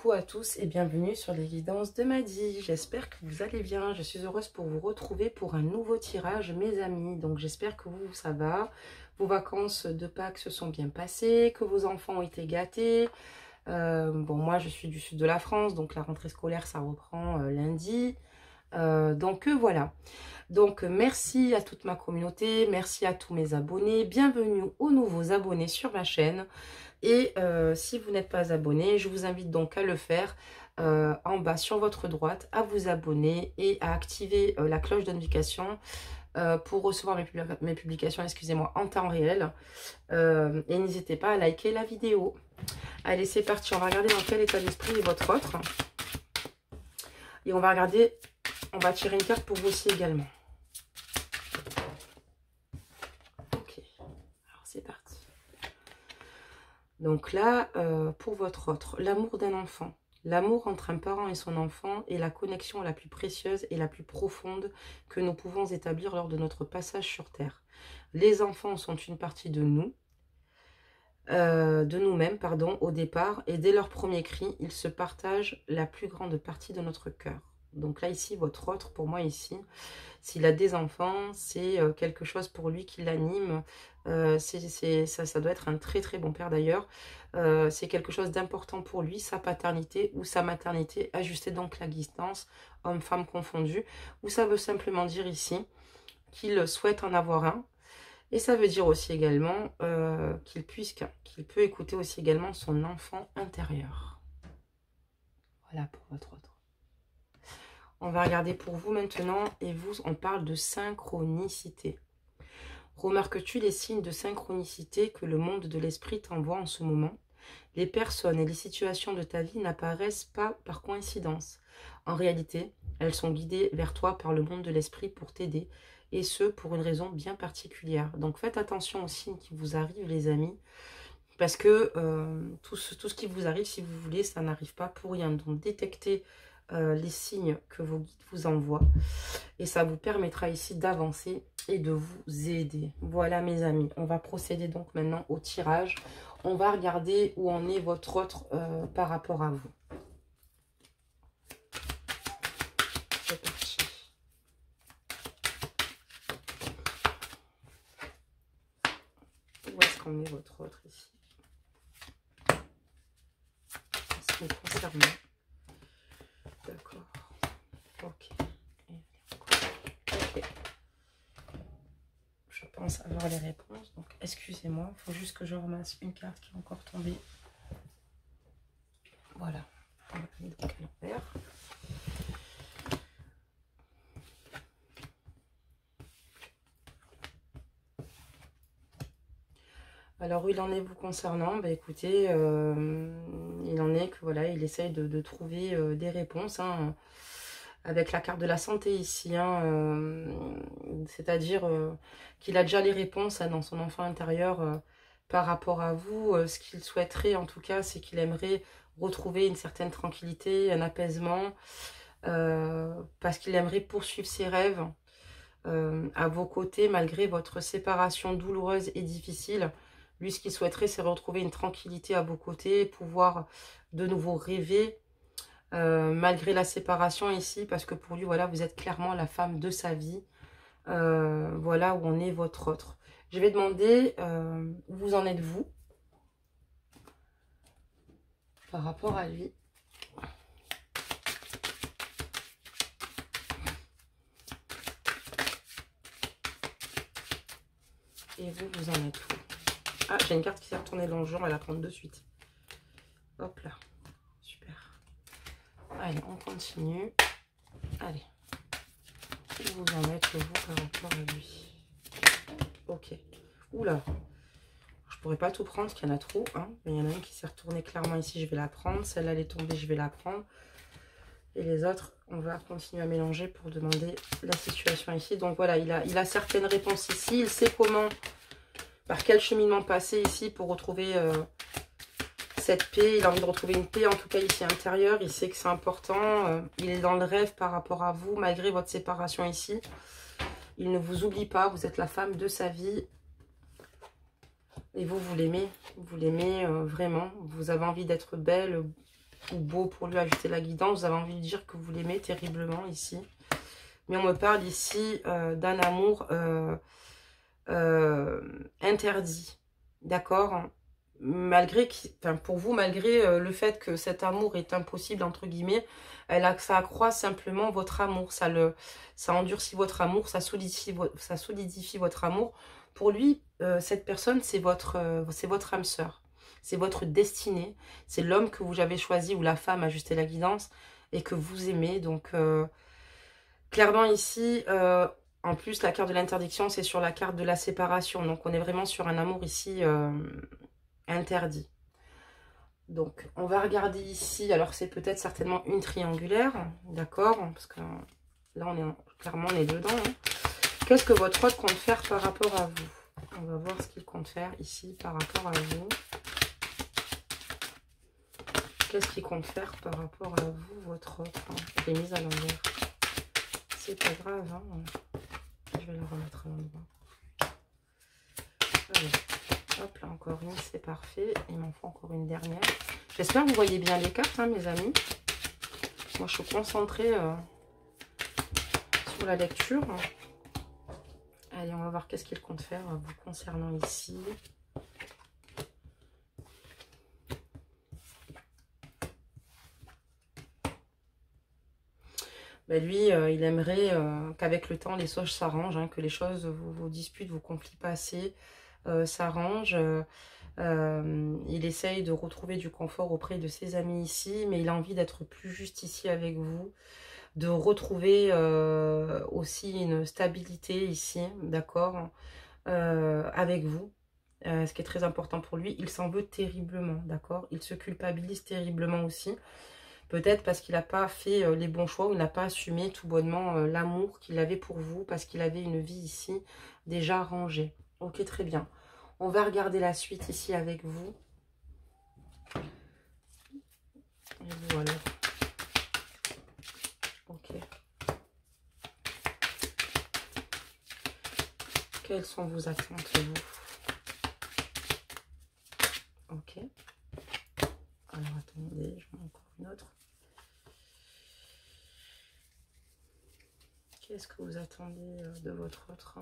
Coucou à tous et bienvenue sur les guidances de Madi. J'espère que vous allez bien. Je suis heureuse pour vous retrouver pour un nouveau tirage, mes amis. Donc j'espère que vous, ça va. Vos vacances de Pâques se sont bien passées, que vos enfants ont été gâtés. Bon, moi je suis du sud de la France, donc la rentrée scolaire ça reprend lundi. Voilà. Donc merci à toute ma communauté, merci à tous mes abonnés. Bienvenue aux nouveaux abonnés sur ma chaîne. Et si vous n'êtes pas abonné, je vous invite donc à le faire en bas sur votre droite, à vous abonner et à activer la cloche de notification pour recevoir mes publications, excusez-moi, en temps réel. Et n'hésitez pas à liker la vidéo. Allez, c'est parti, on va regarder dans quel état d'esprit est votre autre. Et on va regarder, on va tirer une carte pour vous aussi également. Ok, alors c'est parti. Donc là, pour votre autre, l'amour d'un enfant. L'amour entre un parent et son enfant est la connexion la plus précieuse et la plus profonde que nous pouvons établir lors de notre passage sur Terre. Les enfants sont une partie de nous, de nous-mêmes, pardon, au départ, et dès leur premier cri, ils se partagent la plus grande partie de notre cœur. Donc là, ici, votre autre, pour moi, ici, s'il a des enfants, c'est quelque chose pour lui qui l'anime. Ça doit être un très très bon père d'ailleurs. C'est quelque chose d'important pour lui, sa paternité ou sa maternité, ajuster donc la distance, homme-femme confondu. Ou ça veut simplement dire ici qu'il souhaite en avoir un. Et ça veut dire aussi également qu'il peut écouter aussi également son enfant intérieur. Voilà pour votre autre. On va regarder pour vous maintenant, et vous, on parle de synchronicité. Remarques-tu les signes de synchronicité que le monde de l'esprit t'envoie en ce moment? Les personnes et les situations de ta vie n'apparaissent pas par coïncidence. En réalité, elles sont guidées vers toi par le monde de l'esprit pour t'aider, et ce, pour une raison bien particulière. Donc faites attention aux signes qui vous arrivent, les amis, parce que tout ce qui vous arrive, si vous voulez, ça n'arrive pas pour rien. Donc détectez les signes que vos guides vous envoient et ça vous permettra ici d'avancer et de vous aider. Voilà mes amis, on va procéder donc maintenant au tirage. On va regarder où en est votre autre par rapport à vous. C'est parti. Où est-ce qu'on est votre autre ici? En ce qui me concerne. D'accord. Ok. Ok. Je pense avoir les réponses. Donc, excusez-moi. Il faut juste que je ramasse une carte qui est encore tombée. Voilà. On va mettre donc à l'envers. Alors, où il en est vous concernant? Bah, écoutez, il en est que voilà, il essaye de trouver des réponses. Hein, avec la carte de la santé ici, hein, c'est-à-dire qu'il a déjà les réponses hein, dans son enfant intérieur par rapport à vous. Ce qu'il souhaiterait en tout cas, c'est qu'il aimerait retrouver une certaine tranquillité, un apaisement, parce qu'il aimerait poursuivre ses rêves à vos côtés malgré votre séparation douloureuse et difficile. Lui, ce qu'il souhaiterait, c'est retrouver une tranquillité à vos côtés, pouvoir de nouveau rêver, malgré la séparation ici, parce que pour lui, voilà, vous êtes clairement la femme de sa vie. Voilà où en est votre autre. Je vais demander où vous en êtes vous par rapport à lui. Et vous en êtes où? Ah, j'ai une carte qui s'est retournée dans le genre, elle va prendre de suite. Hop là. Super. Allez, on continue. Allez. Où vous en êtes, vous, par rapport à lui? Ok. Oula. Je pourrais pas tout prendre, parce qu'il y en a trop. Hein. Mais il y en a une qui s'est retournée clairement ici, je vais la prendre. Celle-là, elle est tombée, je vais la prendre. Et les autres, on va continuer à mélanger pour demander la situation ici. Donc voilà, il a certaines réponses ici. Il sait comment, par quel cheminement passer ici pour retrouver cette paix. Il a envie de retrouver une paix, en tout cas ici intérieure. Il sait que c'est important. Il est dans le rêve par rapport à vous, malgré votre séparation ici. Il ne vous oublie pas, vous êtes la femme de sa vie. Et vous l'aimez vraiment. Vous avez envie d'être belle, ou beau pour lui ajouter la guidance. Vous avez envie de dire que vous l'aimez terriblement ici. Mais on me parle ici d'un amour interdit. D'accord? Malgré, enfin, pour vous, malgré le fait que cet amour est impossible, entre guillemets, ça accroît simplement votre amour. Ça endurcit votre amour, ça solidifie votre amour. Pour lui, cette personne, c'est votre âme sœur. C'est votre destinée. C'est l'homme que vous avez choisi ou la femme, ajuster la guidance, et que vous aimez. Donc, clairement ici, en plus, la carte de l'interdiction, c'est sur la carte de la séparation. Donc, on est vraiment sur un amour ici interdit. Donc, on va regarder ici. Alors, c'est peut-être certainement une triangulaire. D'accord? Parce que là, clairement, on est dedans. Hein. Qu'est-ce que votre hôte compte faire par rapport à vous? On va voir ce qu'il compte faire ici par rapport à vous. Qu'est-ce qu'il compte faire par rapport à vous, votre hôte? Je l'ai mise à l'envers. C'est pas grave, hein. Je vais la remettre à l'endroit. Allez, hop là, encore une, c'est parfait. Il m'en faut encore une dernière. J'espère que vous voyez bien les cartes, hein, mes amis. Moi, je suis concentrée sur la lecture. Allez, on va voir qu'est-ce qu'il compte faire vous concernant ici. Ben lui, il aimerait qu'avec le temps, les choses s'arrangent, hein, que les choses, vos disputes, vos conflits passés s'arrangent. Il essaye de retrouver du confort auprès de ses amis ici, mais il a envie d'être plus juste ici avec vous, de retrouver aussi une stabilité ici, d'accord, avec vous. Ce qui est très important pour lui, il s'en veut terriblement, d'accord. Il se culpabilise terriblement aussi. Peut-être parce qu'il n'a pas fait les bons choix ou n'a pas assumé tout bonnement l'amour qu'il avait pour vous, parce qu'il avait une vie ici déjà rangée. Ok, très bien. On va regarder la suite ici avec vous. Et voilà. Ok. Quelles sont vos attentes, vous? Ok. Alors, attendez, je mets encore une autre. Qu'est-ce que vous attendez de votre autre?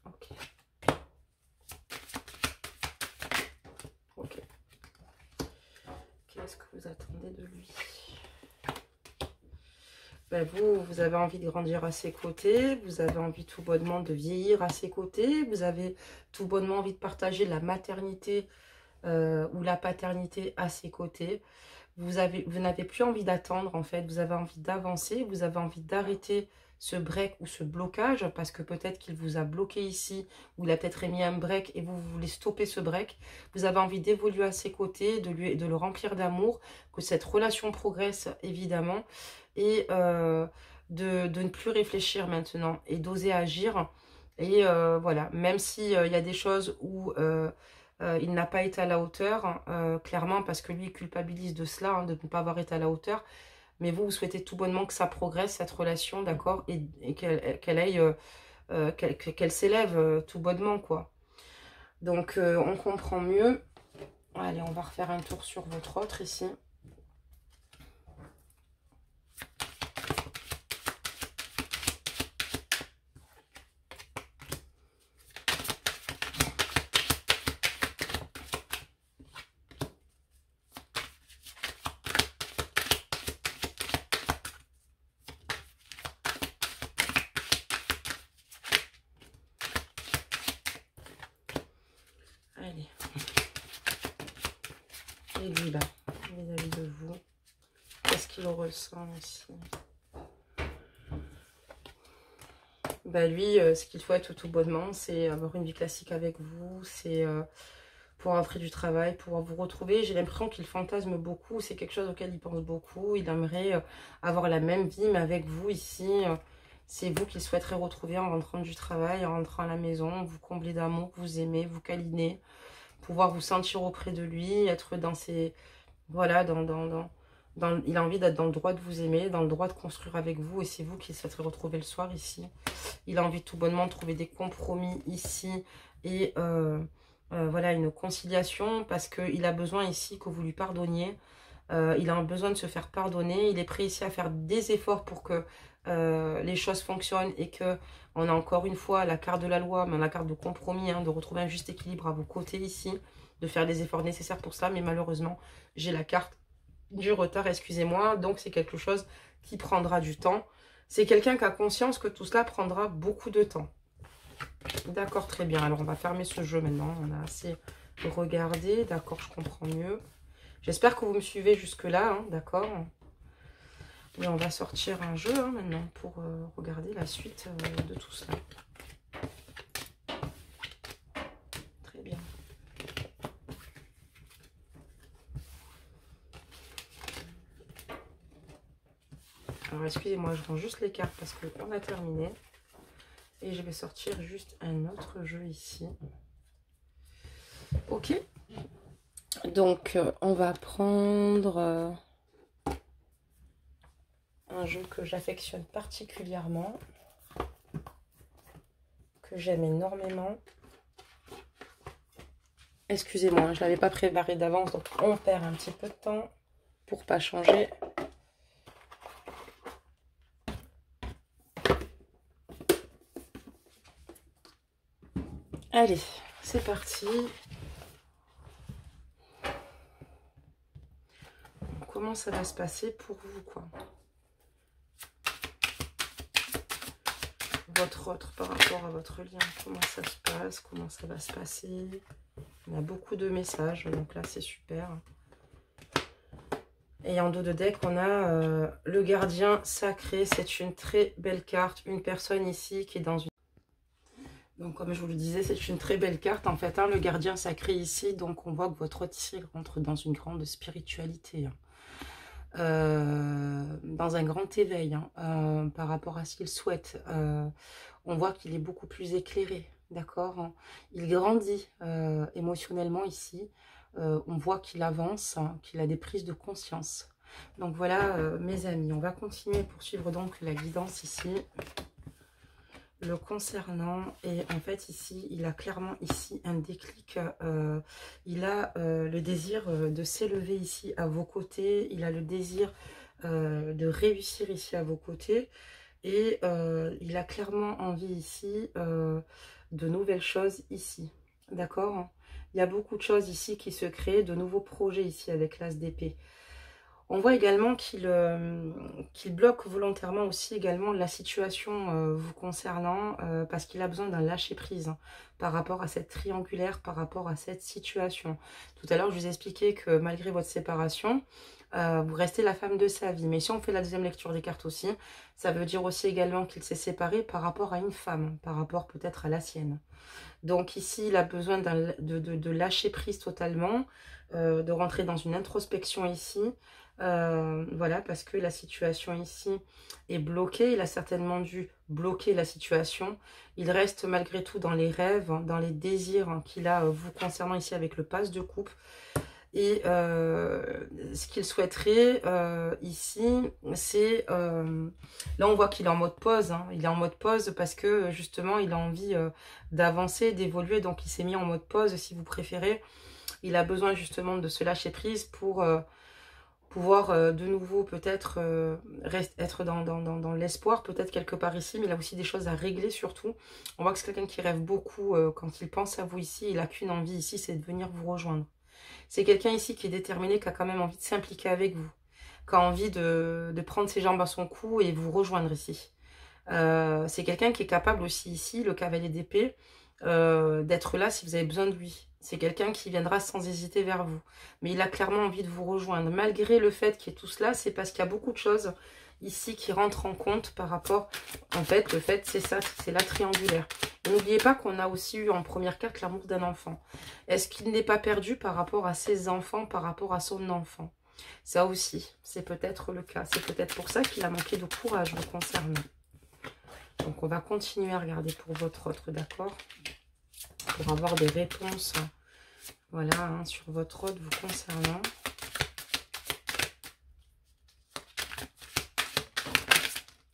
Ok. Ok. Qu'est-ce que vous attendez de lui? Ben vous avez envie de grandir à ses côtés, vous avez envie tout bonnement de vieillir à ses côtés, vous avez tout bonnement envie de partager la maternité ou la paternité à ses côtés. Vous n'avez plus envie d'attendre, en fait. Vous avez envie d'avancer. Vous avez envie d'arrêter ce break ou ce blocage. Parce que peut-être qu'il vous a bloqué ici. Ou il a peut-être émis un break et vous voulez stopper ce break. Vous avez envie d'évoluer à ses côtés, de le remplir d'amour. Que cette relation progresse, évidemment. Et de ne plus réfléchir maintenant. Et d'oser agir. Et voilà. Même s'il y a des choses où... il n'a pas été à la hauteur, clairement, parce que lui, il culpabilise de cela, hein, de ne pas avoir été à la hauteur. Mais vous souhaitez tout bonnement que ça progresse, cette relation, d'accord, et qu'elle aille, qu'elle s'élève tout bonnement, quoi. Donc, on comprend mieux. Allez, on va refaire un tour sur votre autre, ici. Allez. Et lui, là, vis-à-vis de vous, qu'est-ce qu'il ressent ici? Bah lui, ce qu'il souhaite tout bonnement, c'est avoir une vie classique avec vous, c'est pouvoir offrir du travail, pouvoir vous retrouver. J'ai l'impression qu'il fantasme beaucoup, c'est quelque chose auquel il pense beaucoup. Il aimerait avoir la même vie, mais avec vous ici, c'est vous qu'il souhaiterait retrouver en rentrant du travail, en rentrant à la maison, vous combler d'amour, vous aimer, vous câliner, pouvoir vous sentir auprès de lui, être dans ses... Voilà, il a envie d'être dans le droit de vous aimer, dans le droit de construire avec vous, et c'est vous qu'il souhaiterait retrouver le soir ici. Il a envie tout bonnement de trouver des compromis ici, et voilà, une conciliation, parce qu'il a besoin ici que vous lui pardonniez. Il a besoin de se faire pardonner. Il est prêt ici à faire des efforts pour que les choses fonctionnent et que on a encore une fois la carte de la loi, mais la carte de compromis, hein, de retrouver un juste équilibre à vos côtés ici, de faire les efforts nécessaires pour cela. Mais malheureusement, j'ai la carte du retard, excusez-moi. Donc, c'est quelque chose qui prendra du temps. C'est quelqu'un qui a conscience que tout cela prendra beaucoup de temps. D'accord, très bien. Alors, on va fermer ce jeu maintenant. On a assez regardé. D'accord, je comprends mieux. J'espère que vous me suivez jusque-là, hein, d'accord. Et on va sortir un jeu hein, maintenant pour regarder la suite de tout cela. Très bien. Alors, excusez-moi, je rends juste les cartes parce qu'on a terminé. Et je vais sortir juste un autre jeu ici. Ok. Donc, on va prendre un jeu que j'affectionne particulièrement, que j'aime énormément. Excusez-moi, je ne l'avais pas préparé d'avance, donc on perd un petit peu de temps pour pas changer. Allez, c'est parti. Comment ça va se passer pour vous, quoi? Votre autre par rapport à votre lien, comment ça se passe, comment ça va se passer. On a beaucoup de messages, donc là c'est super. Et en dos de deck, on a le gardien sacré. C'est une très belle carte. Une personne ici qui est dans une... Donc comme je vous le disais, c'est une très belle carte en fait. Hein, le gardien sacré ici, donc on voit que votre autre ici rentre dans une grande spiritualité. Hein. Dans un grand éveil hein, par rapport à ce qu'il souhaite. On voit qu'il est beaucoup plus éclairé, d'accord hein. Il grandit émotionnellement ici. On voit qu'il avance, hein, qu'il a des prises de conscience. Donc voilà mes amis, on va continuer pour suivre donc la guidance ici. Le concernant, et en fait ici, il a clairement ici un déclic, il a le désir de s'élever ici à vos côtés, il a le désir de réussir ici à vos côtés, et il a clairement envie ici de nouvelles choses ici, d'accord? Il y a beaucoup de choses ici qui se créent, de nouveaux projets ici avec l'as d'épée. On voit également qu'il bloque volontairement aussi également la situation vous concernant parce qu'il a besoin d'un lâcher-prise hein, par rapport à cette triangulaire, par rapport à cette situation. Tout à l'heure, je vous ai expliqué que malgré votre séparation, vous restez la femme de sa vie. Mais si on fait la deuxième lecture des cartes aussi, ça veut dire aussi également qu'il s'est séparé par rapport à une femme, par rapport peut-être à la sienne. Donc ici, il a besoin de lâcher prise totalement, de rentrer dans une introspection ici. Voilà, parce que la situation ici est bloquée. Il a certainement dû bloquer la situation. Il reste malgré tout dans les rêves, dans les désirs qu'il a vous concernant ici avec le passe de coupe. Et ce qu'il souhaiterait ici, c'est... là, on voit qu'il est en mode pause. Hein. Il est en mode pause parce que, justement, il a envie d'avancer, d'évoluer. Donc, il s'est mis en mode pause, si vous préférez. Il a besoin, justement, de se lâcher prise pour pouvoir de nouveau, peut-être, être dans l'espoir, peut-être quelque part ici. Mais il a aussi des choses à régler, surtout. On voit que c'est quelqu'un qui rêve beaucoup quand il pense à vous ici. Il n'a qu'une envie ici, c'est de venir vous rejoindre. C'est quelqu'un ici qui est déterminé, qui a quand même envie de s'impliquer avec vous, qui a envie de prendre ses jambes à son cou et vous rejoindre ici. C'est quelqu'un qui est capable aussi ici, le cavalier d'épée, d'être là si vous avez besoin de lui. C'est quelqu'un qui viendra sans hésiter vers vous. Mais il a clairement envie de vous rejoindre. Malgré le fait qu'il y ait tout cela, c'est parce qu'il y a beaucoup de choses ici qui rentrent en compte par rapport... En fait, le fait, c'est ça, c'est la triangulaire. N'oubliez pas qu'on a aussi eu en première carte l'amour d'un enfant. Est-ce qu'il n'est pas perdu par rapport à ses enfants, par rapport à son enfant? Ça aussi, c'est peut-être le cas. C'est peut-être pour ça qu'il a manqué de courage le concernant. Donc, on va continuer à regarder pour votre autre, d'accord? Pour avoir des réponses, voilà, hein, sur votre autre vous concernant.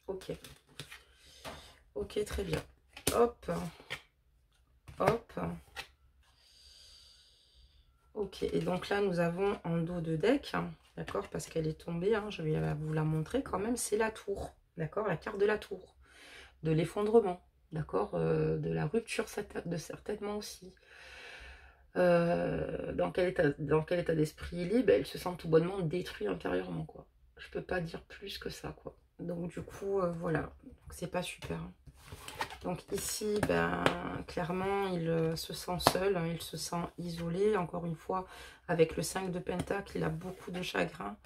Ok. Ok, très bien. Hop. Hop. Ok, et donc là, nous avons en dos de deck, hein, d'accord, parce qu'elle est tombée, hein, je vais vous la montrer quand même, c'est la tour, d'accord, la carte de la tour, de l'effondrement, d'accord, de la rupture de certainement aussi. Dans quel état d'esprit il est, ben, il se sent tout bonnement détruit intérieurement, quoi. Je peux pas dire plus que ça, quoi. Donc du coup, voilà, c'est pas super. Donc ici, ben, clairement, il se sent seul, hein, il se sent isolé. Encore une fois, avec le 5 de Pentacle, il a beaucoup de chagrin,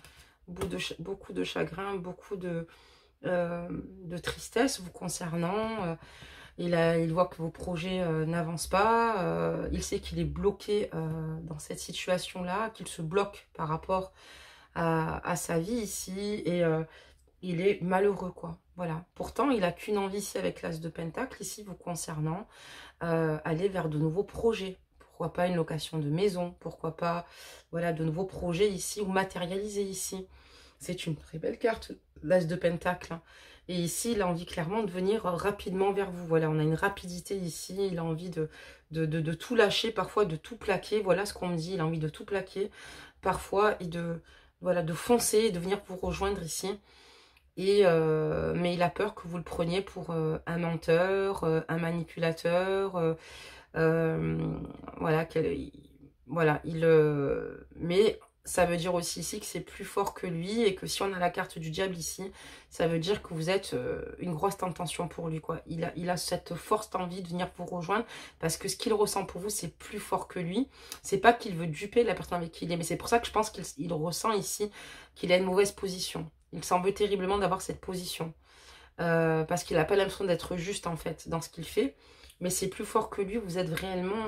beaucoup de chagrin, beaucoup de tristesse vous concernant. Il voit que vos projets n'avancent pas. Il sait qu'il est bloqué dans cette situation-là, qu'il se bloque par rapport à sa vie ici. Et il est malheureux, quoi. Voilà. Pourtant, il n'a qu'une envie ici avec l'As de Pentacle, ici vous concernant, aller vers de nouveaux projets. Pourquoi pas une location de maison, pourquoi pas, voilà, de nouveaux projets ici ou matérialisés ici. C'est une très belle carte, l'As de Pentacle. Et ici, il a envie clairement de venir rapidement vers vous. Voilà, on a une rapidité ici. Il a envie de tout lâcher, parfois de tout plaquer. Voilà ce qu'on me dit, il a envie de tout plaquer. Parfois, et voilà, de foncer et de venir vous rejoindre ici. Et, mais il a peur que vous le preniez pour un menteur, un manipulateur. Voilà, voilà mais ça veut dire aussi ici que c'est plus fort que lui et que si on a la carte du diable ici, ça veut dire que vous êtes une grosse tentation pour lui, quoi. Il a cette force d'envie de venir vous rejoindre parce que ce qu'il ressent pour vous, c'est plus fort que lui. C'est pas qu'il veut duper la personne avec qui il est, mais c'est pour ça que je pense qu'il ressent ici qu'il a une mauvaise position. Il s'en veut terriblement d'avoir cette position. Parce qu'il n'a pas l'impression d'être juste en fait dans ce qu'il fait. Mais c'est plus fort que lui, vous êtes réellement...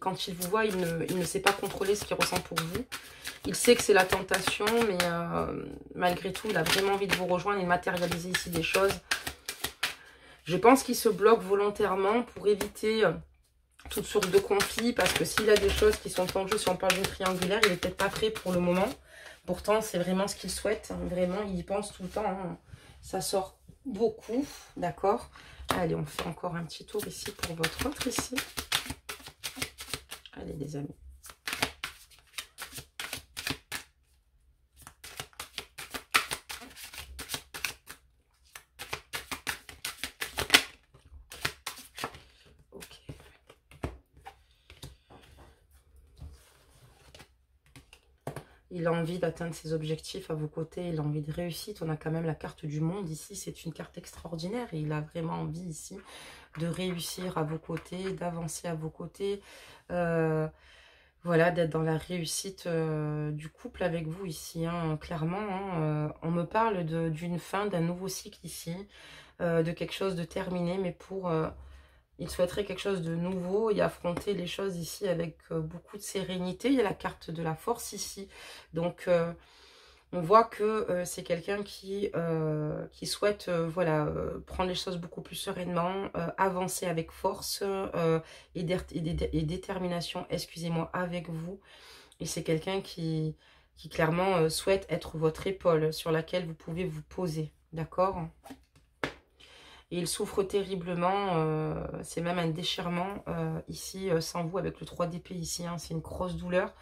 quand il vous voit, il ne sait pas contrôler ce qu'il ressent pour vous. Il sait que c'est la tentation, mais malgré tout, il a vraiment envie de vous rejoindre et de matérialiser ici des choses. Je pense qu'il se bloque volontairement pour éviter toutes sortes de conflits, parce que s'il a des choses qui sont en jeu, si on parle d'une triangulaire, il n'est peut-être pas prêt pour le moment. Pourtant, c'est vraiment ce qu'il souhaite. Hein. Vraiment, il y pense tout le temps. Hein. Ça sort beaucoup, d'accord? Allez, on fait encore un petit tour ici pour votre autre ici. Allez, les amis. Ok. Il a envie d'atteindre ses objectifs à vos côtés, il a envie de réussite. On a quand même la carte du monde ici, c'est une carte extraordinaire. Et il a vraiment envie ici de réussir à vos côtés, d'avancer à vos côtés. Voilà, d'être dans la réussite du couple avec vous ici, hein, clairement. Hein, on me parle d'une fin, d'un nouveau cycle ici, de quelque chose de terminé, mais il souhaiterait quelque chose de nouveau et affronter les choses ici avec beaucoup de sérénité. Il y a la carte de la force ici. Donc, on voit que c'est quelqu'un qui souhaite voilà, prendre les choses beaucoup plus sereinement, avancer avec force et détermination, excusez-moi, avec vous. Et c'est quelqu'un qui clairement souhaite être votre épaule sur laquelle vous pouvez vous poser. D'accord ? Et il souffre terriblement, c'est même un déchirement ici, sans vous, avec le 3 d'épée ici, hein, c'est une grosse douleur.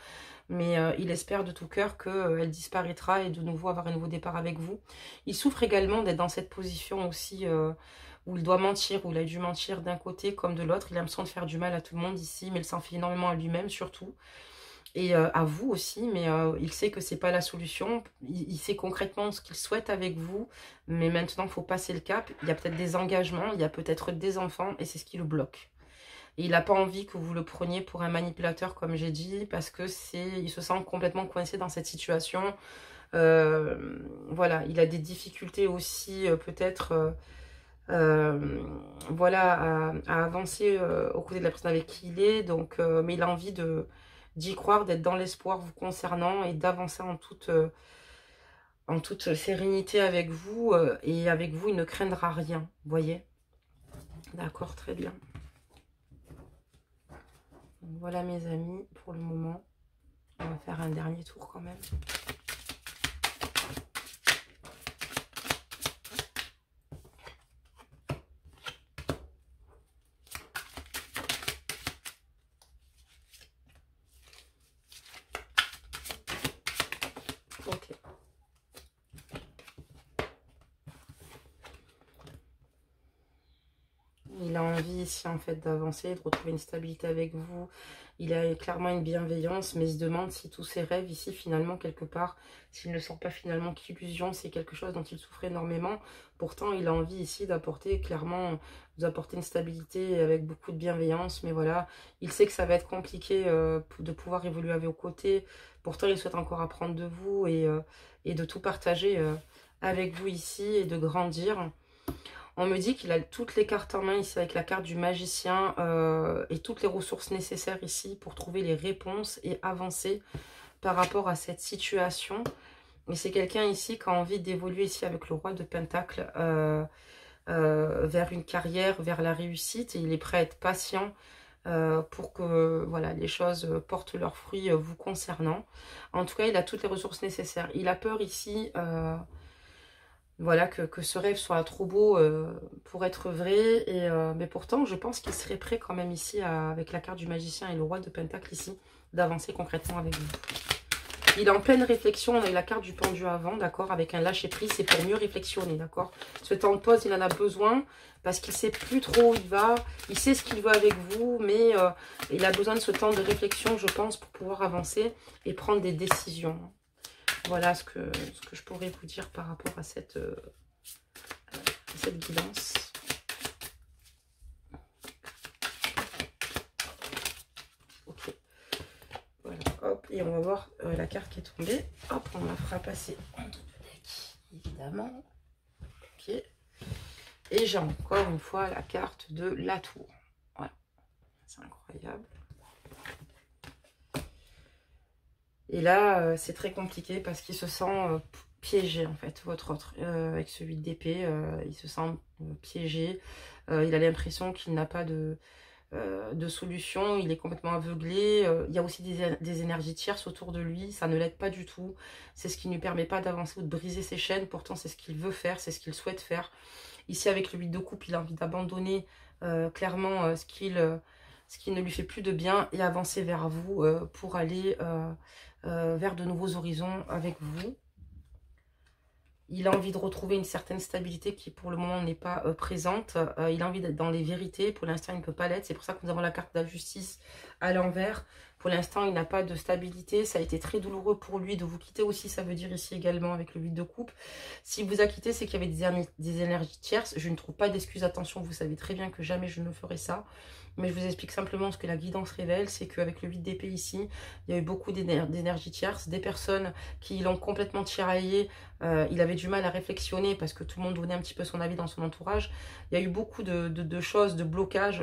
Mais il espère de tout cœur qu'elle disparaîtra et de nouveau avoir un nouveau départ avec vous. Il souffre également d'être dans cette position aussi où il doit mentir, où il a dû mentir d'un côté comme de l'autre. Il a l'impression de faire du mal à tout le monde ici, mais il s'en fait énormément à lui-même surtout. Et à vous aussi, mais il sait que c'est pas la solution. Il sait concrètement ce qu'il souhaite avec vous, mais maintenant, il faut passer le cap. Il y a peut-être des engagements, il y a peut-être des enfants, et c'est ce qui le bloque. Et il n'a pas envie que vous le preniez pour un manipulateur, comme j'ai dit, parce que il se sent complètement coincé dans cette situation. Voilà, il a des difficultés aussi, peut-être... voilà, à avancer aux côtés de la personne avec qui il est. Donc, mais il a envie d'y croire, d'être dans l'espoir vous concernant et d'avancer en toute sérénité avec vous. Et avec vous, il ne craindra rien, vous voyez. D'accord, très bien. Donc, voilà mes amis, pour le moment. On va faire un dernier tour quand même. Il a envie ici en fait d'avancer, de retrouver une stabilité avec vous. Il a clairement une bienveillance, mais il se demande si tous ses rêves ici finalement quelque part, s'il ne sent pas finalement qu'illusion, c'est quelque chose dont il souffre énormément. Pourtant il a envie ici d'apporter clairement, vous apporter une stabilité avec beaucoup de bienveillance. Mais voilà, il sait que ça va être compliqué de pouvoir évoluer à vos côtés. Pourtant il souhaite encore apprendre de vous et de tout partager avec vous ici et de grandir. On me dit qu'il a toutes les cartes en main ici avec la carte du magicien et toutes les ressources nécessaires ici pour trouver les réponses et avancer par rapport à cette situation. Et c'est quelqu'un ici qui a envie d'évoluer ici avec le roi de Pentacle vers une carrière, vers la réussite. Et il est prêt à être patient pour que voilà, les choses portent leurs fruits vous concernant. En tout cas, il a toutes les ressources nécessaires. Il a peur ici... voilà, que ce rêve soit trop beau pour être vrai. Mais pourtant, je pense qu'il serait prêt quand même ici, avec la carte du magicien et le roi de Pentacle ici, d'avancer concrètement avec vous. Il est en pleine réflexion. On a eu la carte du pendu avant, d'accord, avec un lâcher-prise. C'est pour mieux réflexionner, d'accord. Ce temps de pause, il en a besoin parce qu'il ne sait plus trop où il va. Il sait ce qu'il veut avec vous, mais il a besoin de ce temps de réflexion, je pense, pour pouvoir avancer et prendre des décisions. Voilà ce que je pourrais vous dire par rapport à cette guidance. Ok. Voilà, hop. Et on va voir la carte qui est tombée. Hop, on la fera passer en dessous du deck, évidemment. Ok. Et j'ai encore une fois la carte de la tour. Voilà. C'est incroyable. Et là, c'est très compliqué parce qu'il se sent piégé, en fait, votre autre. Avec ce 8 d'épée, il se sent piégé. Il a l'impression qu'il n'a pas de solution. Il est complètement aveuglé. Il y a aussi des énergies tierces autour de lui. Ça ne l'aide pas du tout. C'est ce qui ne lui permet pas d'avancer ou de briser ses chaînes. Pourtant, c'est ce qu'il veut faire. C'est ce qu'il souhaite faire. Ici, avec le 8 de coupe, il a envie d'abandonner clairement ce qui ne lui fait plus de bien et avancer vers vous pour aller... vers de nouveaux horizons avec vous. Il a envie de retrouver une certaine stabilité qui pour le moment n'est pas présente. Il a envie d'être dans les vérités. Pour l'instant, il ne peut pas l'être. C'est pour ça que nous avons la carte de la justice à l'envers. Pour l'instant, il n'a pas de stabilité. Ça a été très douloureux pour lui de vous quitter aussi. Ça veut dire ici également avec le 8 de coupe. S'il vous a quitté, c'est qu'il y avait des énergies tierces. Je ne trouve pas d'excuses. Attention, vous savez très bien que jamais je ne ferai ça. Mais je vous explique simplement ce que la guidance révèle, c'est qu'avec le 8 d'épée ici, il y a eu beaucoup d'énergie tierce, des personnes qui l'ont complètement tiraillé, il avait du mal à réflexionner parce que tout le monde donnait un petit peu son avis dans son entourage. Il y a eu beaucoup de choses, de blocages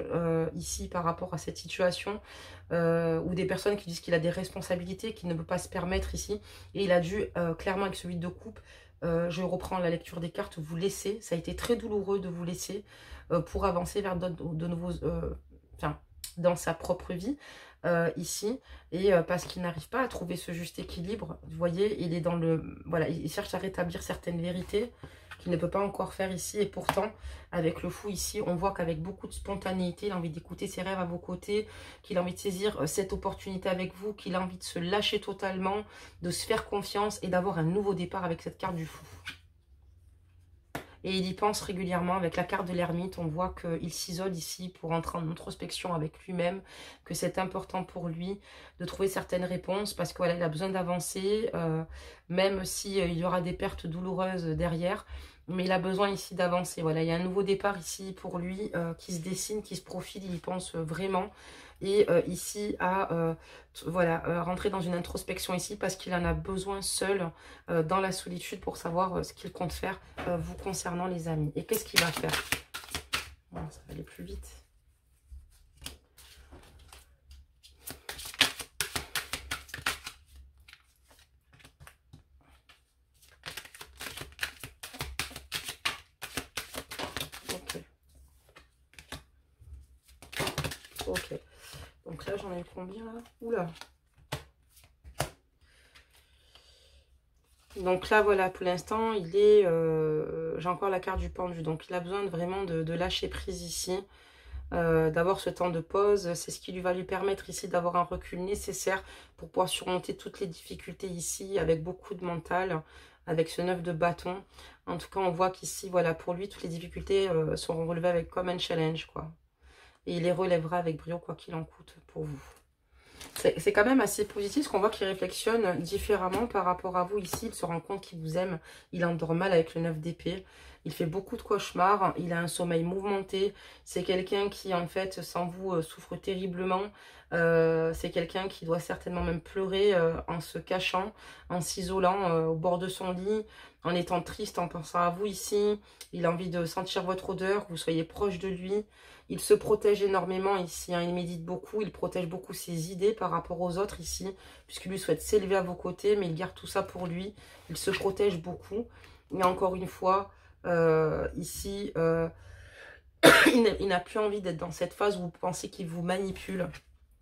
ici par rapport à cette situation, ou des personnes qui disent qu'il a des responsabilités, qu'il ne peut pas se permettre ici, et il a dû, clairement avec ce 8 de coupe, je reprends la lecture des cartes, vous laisser, ça a été très douloureux de vous laisser pour avancer vers de nouveaux... Enfin, dans sa propre vie ici, et parce qu'il n'arrive pas à trouver ce juste équilibre. Vous voyez, il est dans le... Voilà, il cherche à rétablir certaines vérités qu'il ne peut pas encore faire ici, et pourtant, avec le fou ici, on voit qu'avec beaucoup de spontanéité, il a envie d'écouter ses rêves à vos côtés, qu'il a envie de saisir cette opportunité avec vous, qu'il a envie de se lâcher totalement, de se faire confiance, et d'avoir un nouveau départ avec cette carte du fou. Et il y pense régulièrement. Avec la carte de l'ermite, on voit qu'il s'isole ici pour entrer en introspection avec lui-même, que c'est important pour lui de trouver certaines réponses parce qu'il voilà, a besoin d'avancer, même s'il y aura des pertes douloureuses derrière. Mais il a besoin ici d'avancer. Voilà, il y a un nouveau départ ici pour lui qui se dessine, qui se profile, il y pense vraiment. Et ici à voilà, rentrer dans une introspection ici parce qu'il en a besoin seul dans la solitude pour savoir ce qu'il compte faire vous concernant les amis. Et qu'est-ce qu'il va faire? Bon, ça va aller plus vite. Ok. Donc là, j'en ai combien là? Oula. Donc là, voilà, pour l'instant, il est... j'ai encore la carte du pendu. Donc, il a besoin vraiment de lâcher prise ici. D'avoir ce temps de pause. C'est ce qui va lui permettre ici d'avoir un recul nécessaire pour pouvoir surmonter toutes les difficultés ici avec beaucoup de mental. avec ce 9 de bâton. En tout cas, on voit qu'ici, voilà, pour lui, toutes les difficultés seront relevées avec comme un challenge, quoi. Et il les relèvera avec brio, quoi qu'il en coûte, pour vous. C'est quand même assez positif, parce qu'on voit qu'il réflexionne différemment par rapport à vous ici. Il se rend compte qu'il vous aime, il endort mal avec le 9 d'épée. Il fait beaucoup de cauchemars, il a un sommeil mouvementé. C'est quelqu'un qui, en fait, sans vous, souffre terriblement. C'est quelqu'un qui doit certainement même pleurer en se cachant, en s'isolant au bord de son lit, en étant triste, en pensant à vous ici. Il a envie de sentir votre odeur, que vous soyez proche de lui. Il se protège énormément ici, hein. Il médite beaucoup, il protège beaucoup ses idées par rapport aux autres ici, puisqu'il lui souhaite s'élever à vos côtés, mais il garde tout ça pour lui. Il se protège beaucoup. Et encore une fois, ici, il n'a plus envie d'être dans cette phase où vous pensez qu'il vous manipule,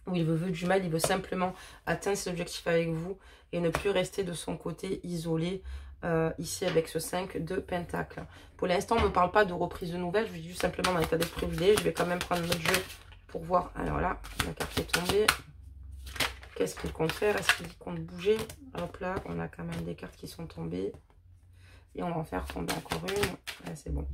où il veut du mal, il veut simplement atteindre ses objectifs avec vous et ne plus rester de son côté isolé, ici avec ce 5 de Pentacle. Pour l'instant, on ne me parle pas de reprise de nouvelles, je suis juste simplement dans l'état d'esprit privilégié. Je vais quand même prendre notre jeu pour voir. Alors là, la carte est tombée. Qu'est-ce qu'il compte faire? Est-ce qu'il compte bouger? Hop là, on a quand même des cartes qui sont tombées. Et on va en faire tomber encore une. Là, c'est bon.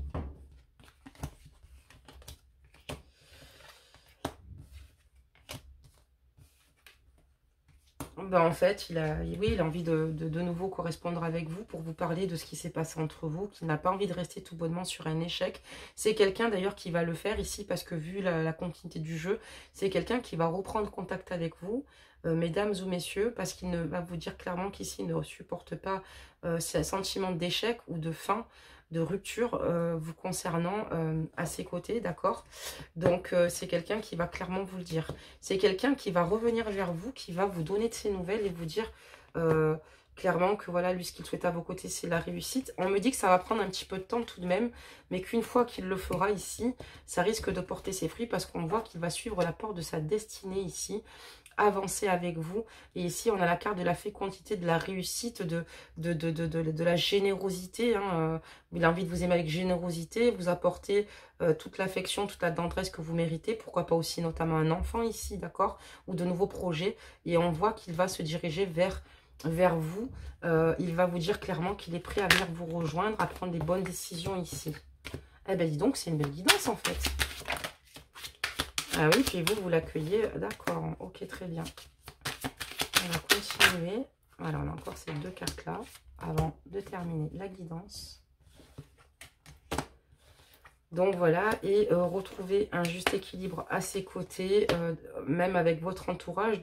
Ben, en fait, oui, il a envie de nouveau correspondre avec vous pour vous parler de ce qui s'est passé entre vous, qu'il n'a pas envie de rester tout bonnement sur un échec. C'est quelqu'un d'ailleurs qui va le faire ici parce que vu la continuité du jeu, c'est quelqu'un qui va reprendre contact avec vous, mesdames ou messieurs, parce qu'il va vous dire clairement qu'ici il ne supporte pas ce sentiment d'échec ou de fin, de rupture vous concernant à ses côtés, d'accord? Donc c'est quelqu'un qui va clairement vous le dire. C'est quelqu'un qui va revenir vers vous, qui va vous donner de ses nouvelles et vous dire clairement que voilà, lui, ce qu'il souhaite à vos côtés, c'est la réussite. On me dit que ça va prendre un petit peu de temps tout de même, mais qu'une fois qu'il le fera ici, ça risque de porter ses fruits parce qu'on voit qu'il va suivre la porte de sa destinée ici, avancer avec vous. Et ici, on a la carte de la fécondité, de la réussite, de la générosité. Hein. Il a envie de vous aimer avec générosité, vous apporter toute l'affection, toute la tendresse que vous méritez. Pourquoi pas aussi notamment un enfant ici, d'accord? Ou de nouveaux projets. Et on voit qu'il va se diriger vers vous. Il va vous dire clairement qu'il est prêt à venir vous rejoindre, à prendre des bonnes décisions ici. Eh ben dis donc, c'est une belle guidance en fait. Ah oui, puis vous l'accueillez. D'accord, ok, très bien. On va continuer. Voilà, on a encore ces deux cartes-là avant de terminer la guidance. Donc voilà, et retrouver un juste équilibre à ses côtés, même avec votre entourage,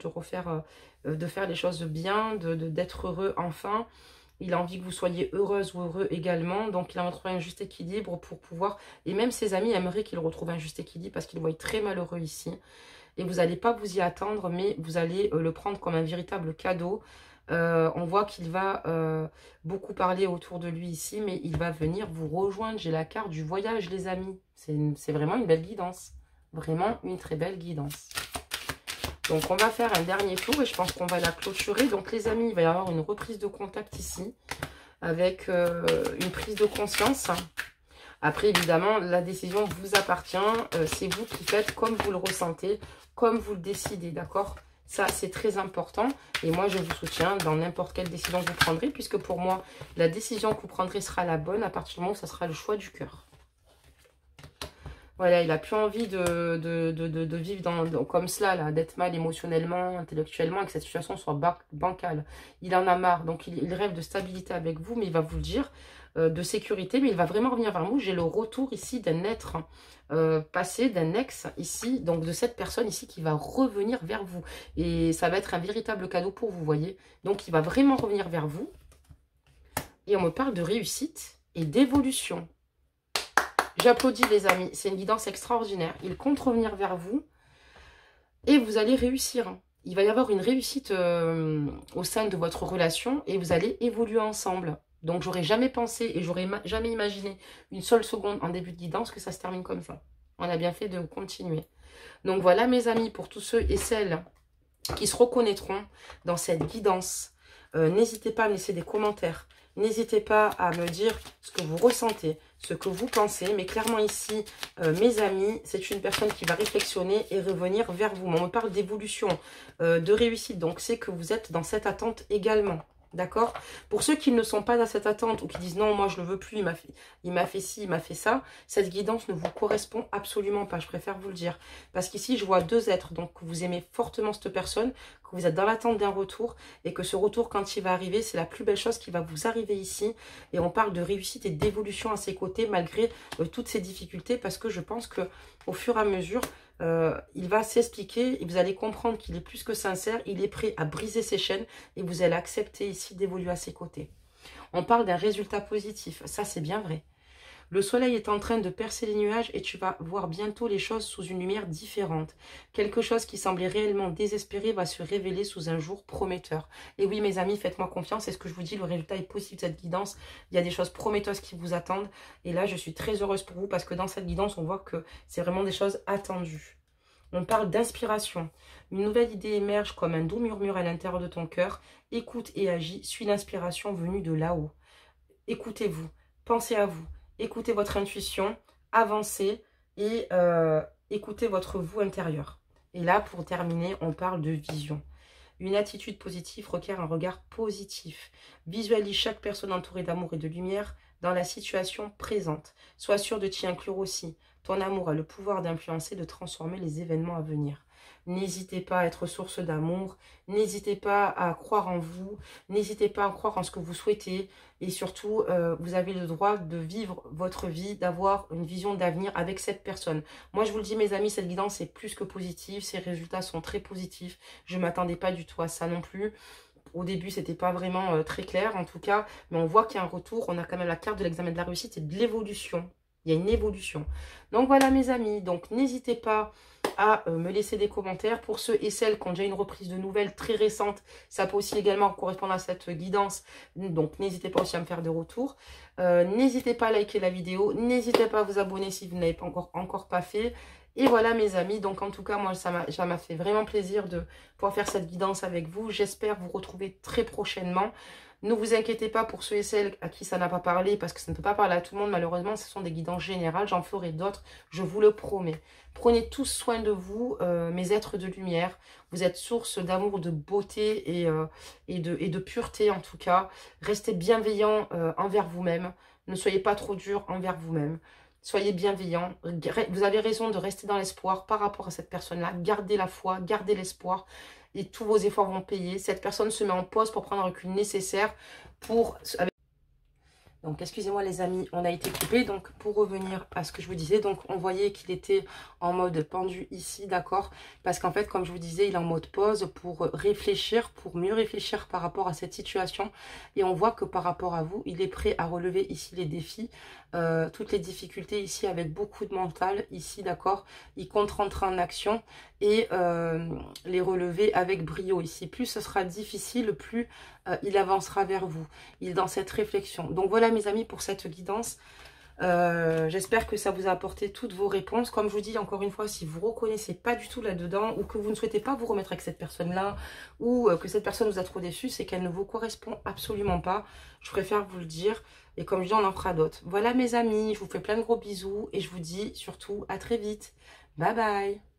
de faire les choses bien, d'être heureux enfin. Il a envie que vous soyez heureuse ou heureux également. Donc, il a retrouvé un juste équilibre pour pouvoir... Et même ses amis aimeraient qu'il retrouve un juste équilibre parce qu'il le voit très malheureux ici. Et vous n'allez pas vous y attendre, mais vous allez le prendre comme un véritable cadeau. On voit qu'il va beaucoup parler autour de lui ici, mais il va venir vous rejoindre. J'ai la carte du voyage, les amis. C'est vraiment une belle guidance. Vraiment une très belle guidance. Donc, on va faire un dernier tour et je pense qu'on va la clôturer. Donc, les amis, il va y avoir une reprise de contact ici avec une prise de conscience. Après, évidemment, la décision vous appartient. C'est vous qui faites comme vous le ressentez, comme vous le décidez, d'accord? Ça, c'est très important. Et moi, je vous soutiens dans n'importe quelle décision que vous prendrez, puisque pour moi, la décision que vous prendrez sera la bonne à partir du moment où ça sera le choix du cœur. Voilà, il n'a plus envie de vivre comme cela, d'être mal émotionnellement, intellectuellement, et que cette situation soit bancale. Il en a marre, donc il rêve de stabilité avec vous, mais il va vous le dire, de sécurité, mais il va vraiment revenir vers vous. J'ai le retour ici d'un être passé, d'un ex ici, donc de cette personne ici qui va revenir vers vous. Et ça va être un véritable cadeau pour vous, voyez. Donc il va vraiment revenir vers vous. Et on me parle de réussite et d'évolution. J'applaudis les amis, c'est une guidance extraordinaire. Il compte revenir vers vous et vous allez réussir. Il va y avoir une réussite au sein de votre relation et vous allez évoluer ensemble. Donc j'aurais jamais pensé et j'aurais jamais imaginé une seule seconde en début de guidance que ça se termine comme ça. On a bien fait de continuer. Donc voilà mes amis, pour tous ceux et celles qui se reconnaîtront dans cette guidance, n'hésitez pas à me laisser des commentaires. N'hésitez pas à me dire ce que vous ressentez, ce que vous pensez. Mais clairement ici, mes amis, c'est une personne qui va réflexionner et revenir vers vous. On me parle d'évolution, de réussite. Donc, c'est que vous êtes dans cette attente également. D'accord? Pour ceux qui ne sont pas dans cette attente ou qui disent non, moi je ne le veux plus, il m'a fait ci, il m'a fait ça, cette guidance ne vous correspond absolument pas, je préfère vous le dire. Parce qu'ici, je vois deux êtres, donc vous aimez fortement cette personne, que vous êtes dans l'attente d'un retour, et que ce retour, quand il va arriver, c'est la plus belle chose qui va vous arriver ici. Et on parle de réussite et d'évolution à ses côtés, malgré toutes ces difficultés, parce que je pense que au fur et à mesure, il va s'expliquer et vous allez comprendre qu'il est plus que sincère, il est prêt à briser ses chaînes et vous allez accepter ici d'évoluer à ses côtés. On parle d'un résultat positif, ça c'est bien vrai. Le soleil est en train de percer les nuages et tu vas voir bientôt les choses sous une lumière différente. Quelque chose qui semblait réellement désespéré va se révéler sous un jour prometteur. Et oui mes amis, faites-moi confiance, c'est ce que je vous dis, le résultat est possible de cette guidance. Il y a des choses prometteuses qui vous attendent. Et là, je suis très heureuse pour vous parce que dans cette guidance, on voit que c'est vraiment des choses attendues. On parle d'inspiration. Une nouvelle idée émerge comme un doux murmure à l'intérieur de ton cœur. Écoute et agis, suis l'inspiration venue de là-haut. Écoutez-vous, pensez à vous. Écoutez votre intuition, avancez et écoutez votre vous intérieur. Et là, pour terminer, on parle de vision. Une attitude positive requiert un regard positif. Visualise chaque personne entourée d'amour et de lumière dans la situation présente. Sois sûr de t'y inclure aussi. Ton amour a le pouvoir d'influencer, de transformer les événements à venir. N'hésitez pas à être source d'amour, n'hésitez pas à croire en vous, n'hésitez pas à croire en ce que vous souhaitez et surtout, vous avez le droit de vivre votre vie, d'avoir une vision d'avenir avec cette personne. Moi, je vous le dis mes amis, cette guidance est plus que positive, ses résultats sont très positifs, je ne m'attendais pas du tout à ça non plus. Au début, c'était pas vraiment très clair en tout cas, mais on voit qu'il y a un retour, on a quand même la carte de l'examen de la réussite et de l'évolution. Il y a une évolution. Donc voilà mes amis, donc n'hésitez pas à me laisser des commentaires. Pour ceux et celles qui ont déjà une reprise de nouvelles très récente, ça peut aussi également correspondre à cette guidance. Donc n'hésitez pas aussi à me faire des retours. N'hésitez pas à liker la vidéo. N'hésitez pas à vous abonner si vous n'avez pas encore pas fait. Et voilà mes amis, donc en tout cas moi ça m'a fait vraiment plaisir de pouvoir faire cette guidance avec vous. J'espère vous retrouver très prochainement. Ne vous inquiétez pas pour ceux et celles à qui ça n'a pas parlé, parce que ça ne peut pas parler à tout le monde. Malheureusement, ce sont des guidances générales. J'en ferai d'autres, je vous le promets. Prenez tous soin de vous, mes êtres de lumière. Vous êtes source d'amour, de beauté et de pureté en tout cas. Restez bienveillants envers vous-même. Ne soyez pas trop dur envers vous-même. Soyez bienveillants. Vous avez raison de rester dans l'espoir par rapport à cette personne-là. Gardez la foi, gardez l'espoir. Et tous vos efforts vont payer. Cette personne se met en pause pour prendre un recul nécessaire pour... Donc, excusez-moi les amis, on a été coupé. Donc, pour revenir à ce que je vous disais, donc on voyait qu'il était en mode pendu ici, d'accord? Parce qu'en fait, comme je vous disais, il est en mode pause pour réfléchir, pour mieux réfléchir par rapport à cette situation. Et on voit que par rapport à vous, il est prêt à relever ici les défis, toutes les difficultés ici avec beaucoup de mental, ici, d'accord? Il compte rentrer en action et les relever avec brio ici. Plus ce sera difficile, plus il avancera vers vous. Il est dans cette réflexion. Donc voilà mes amis pour cette guidance. J'espère que ça vous a apporté toutes vos réponses. Comme je vous dis encore une fois, si vous ne reconnaissez pas du tout là-dedans ou que vous ne souhaitez pas vous remettre avec cette personne-là ou que cette personne vous a trop déçu, c'est qu'elle ne vous correspond absolument pas. Je préfère vous le dire. Et comme je dis, on en fera d'autres. Voilà mes amis, je vous fais plein de gros bisous et je vous dis surtout à très vite. Bye bye.